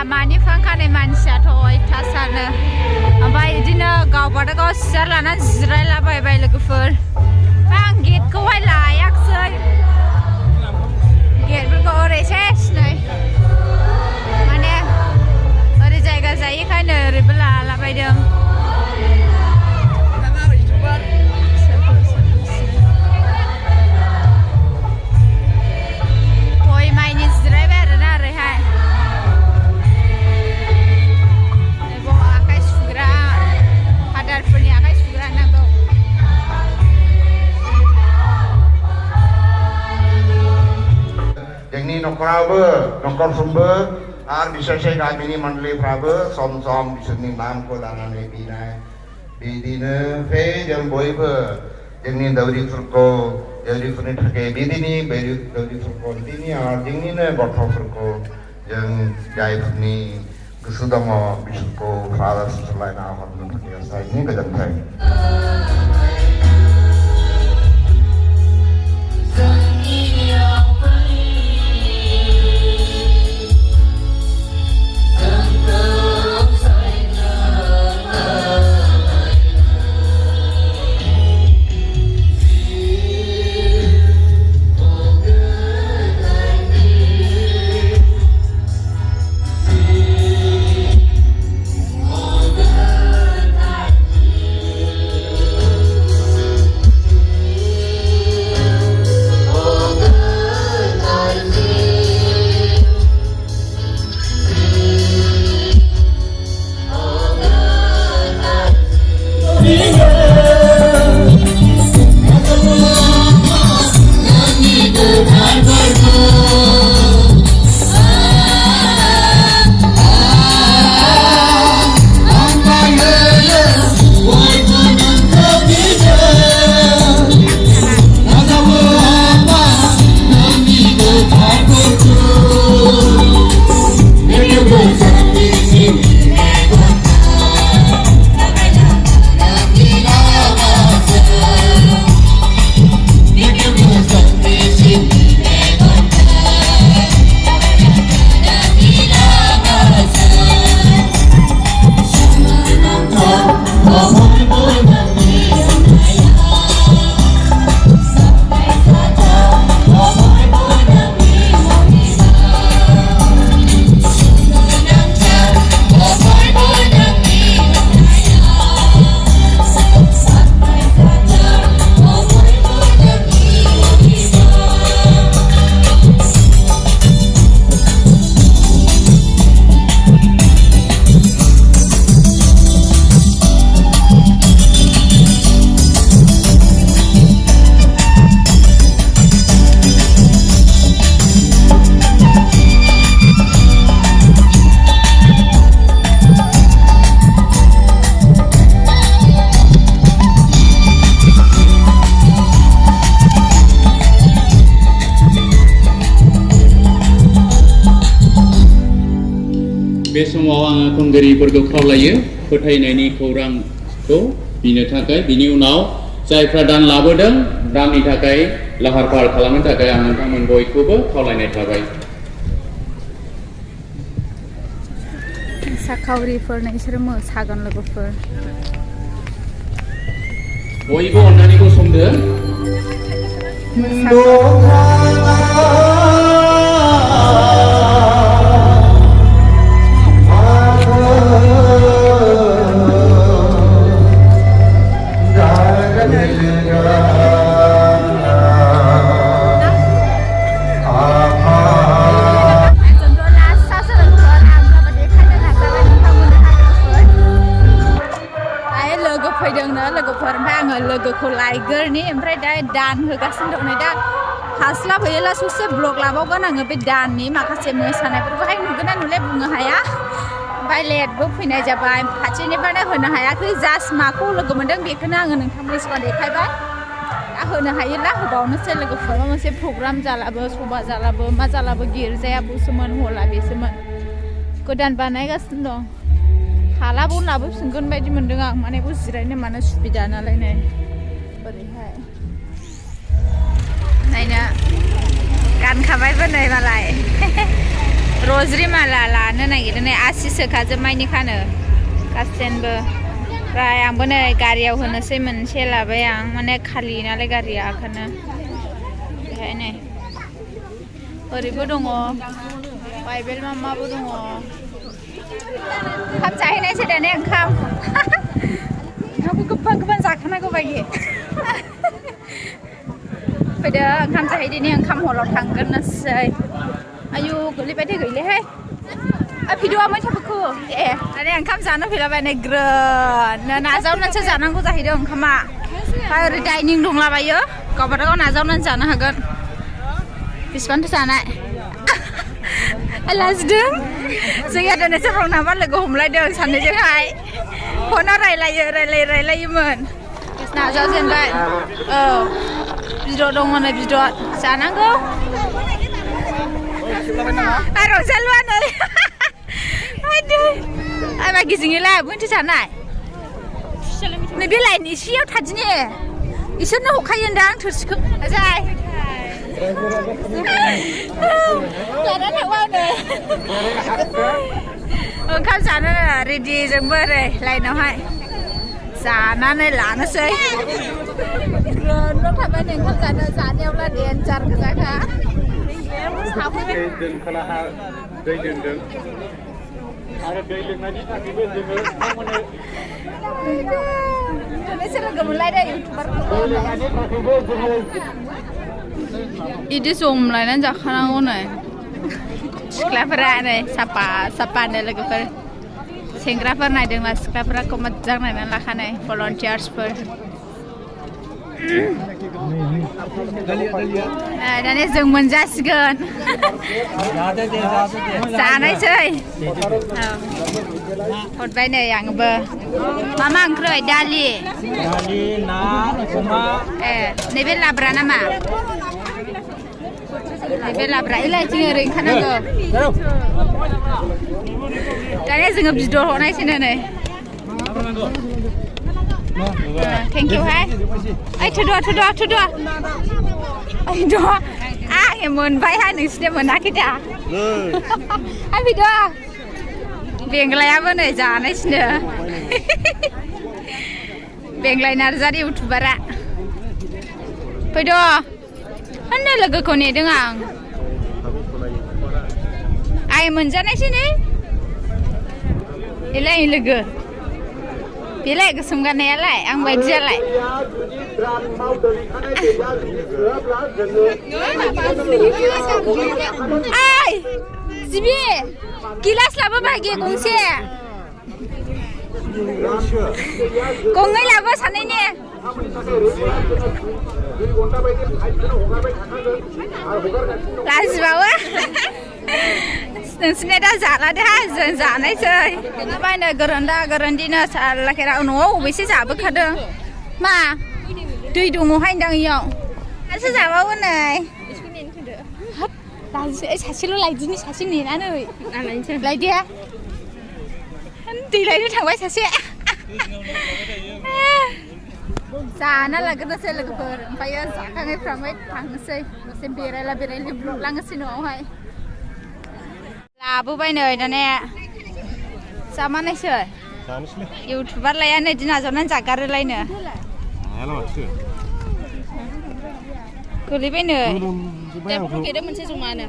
लामानि फांखानि मानसियाथ' अयथासारनो ओमफ्राय बिदिनो गावबादा गाव सियार लानानै जिरायलाबायबाय लोगोफोर आं गेटखौहाय लायाखसै गेटफोरखौ ओरै सेसनै माने ओरै जायगा जायैखायनो ओरैबो लालाबायदों गय माइनि जिरायबाय आरोना ओरैहाय आखाइ सुग्रा फादारफोरनि आखाइ सुग्रा नांगौ जोंनि न'खरावबो न'खरफ्रोमबो आरो बिसोरसे गामिनि मण्डलिफ्राबो सम सम बिसोरनि नामखौ लानानै बिनाय बिदिनो फै जों बयबो जोंनि दौरिफोरनि थाखाय बिदिनि दौरिफोरखौ बिदिनि आरो जोंनिनो गथ'फोरखौ जों जायफोरनि गोसो दङ बिसोरखौ फादार सुलायना हरनो थाखाय साइडनि गोजोन्थों बे समाव आङो खुंगिरिफोरखौ खावलायो फोथायनायनि खौरांखौ बिनो थाखाय बिनि उनाव जायफ्रा दान लाबोदों दाननि थाखाय लाहार फाहार खालामनो थाखाय आं नोंथांमोन बयखौबो खावलायनाय थाबाय साखावरिफोरनो इसोर मोसागोन लोगोफोर बयबो अननानै गसंदो लोगोफोर ओमफ्राय आङो लोगोखौ लायगोरनि ओमफ्राय दा दान होगासिनो दं नै दा हास्लाबहैयोला ससे ब्लग लाबावगोन आङो बे दाननि माखासे मोसानायफोरखौहाय नुगोन ना नुले बुंनो हाया ओमफ्राय लेटबो फैनाय जाबाय खाथिनिफ्रायनो होनो हायाखै जास्ट माखौ लोगो मोनदों बेखौनो आङो नोंथांमोननि सिगाङाव देखायबाय दा होनो हायोला होबावनोसै लोगोफोर माबा मोनसे प्रग्राम जालाबो सभा जालाबो मा जालाबो गिर्जाया बुसोमोन हला बेसोमोन गोदान बानायगासिनो दं हालाबो लाबोफिनगोन बायदि मोनदों आं माने जिरायनो मानो सुबिदा नालाय नै ओरैहाय नायनो गानखाबायबो नै मालाय रजरि माला लानो नागिरदों नै आसिसोखाजोबनायनिखानो गासैबो ओमफ्राय आंबो नै गारियाव होनोसै मोनसे लाबाय आं माने खालि नालाय गारिया ओंखायनो बेहाय नै ओरैबो दङ बाइबेल मामाबो दङ ओंखाम जाहैनायसै दाने ओंखाम ओंखामखौ गोबां जाखानांगौ बायदि फैदो ओंखाम जाहैदिनि ओंखाम हलाव थांगोननोसै आयु गोलैबाय गैलेहाय भिडिअ'आ मैथाफोरखौ दाने ओंखाम जानो फैलाबाय ग्रोबनो नाजावनानैसो जानांगौ जाहैदों ओंखामा ओमफ्राय ओरै डाइनिं दंलाबायो गावबागाव नाजावनानै जानो हागोन बेसेबांथो जानाय लाजिदों जोंहा दिनै सोरबा नामा लोगो हमलायदों सानैजोंहाय फनाव रायलायोमोन नाजावजेनबाय औ बिद' दङ नै बिद' जानांगौ रंजालुआ नै आइबा गिजिङैलाय बुंथि जानाय नै बे लाइन एसेयाव थादिनि इसोरनो हखायोदां थोरसिखौ जाय लाना थांबा नै ओंखाम जानो रेडि जोंबो ओरै लाइनावहाय जानानै लानोसै ग्रोबनो थाबाय नै ओंखाम जानो जानायावला डेन्जार गोजाखा दोनखोलाहा दै दोनदों आरो दै लोंनायनि थाखायबो जोङो बिसोर लोगो मोनलायदों इउटुबारखौ बिदि जमलायनानै जाखानांगौ नै सिख्लाफोरा नै साफानो लोगोफोर सेंग्राफोर नायदोंबा सिख्लाफोरखौ मोजां नायनानै लाखानाय भलन्टियार्सफोर दाने जों मोनजासिगोन जानायसै हरबाय नै आंबो मा ओंख्रै दालि ना अमा नैबे लाब्रा नामा नैबे लाब्रा इलायथिं ओरै ओंखारनांगौ दाने जोङो बिद' हरनायसैनो नै थेंक इउ हाय ओइ थुद' आं मोनबायहाय नोंसिनो मोनाखै दा आं बिद' बेंग्लायाबो नै जानायसिनो बेंग्लाय नार्जारि इउटुबारा फैद' होननो लोगोखौ नेदों आं आइ मोनजानायसै नै बेलाय लोगो बेलाय गोसोम गाननायालाय आं बायदियालाय ओइ जिबि गिलास लाबो बायगे गंसे गंनै लाबो सानैनि लाजिबावो नोंसिने दा जालादोहाय जों जानायसै बायनो गोरोन्दिनो सालाखेरा न'आव अबेसे जाबोखादों मा दै दङहाय दां इयाव आरो जाबावो नै सासेल' लायदिनि सासे नेनानै लायदे दै लायनो थांबाय सासे जाना लाग्रोनोसै लोगोफोर ओमफ्रायो जाखाङैफ्रामबाय थांनोसै दसे बेरायला ब्लग लांनोसै न'आवहाय लाबोबाय नै दाने जामानायसै इउटुबार लाया नै दिन आजावनानै जागारोलायनो गोलैबाय नै मोनसे जमानो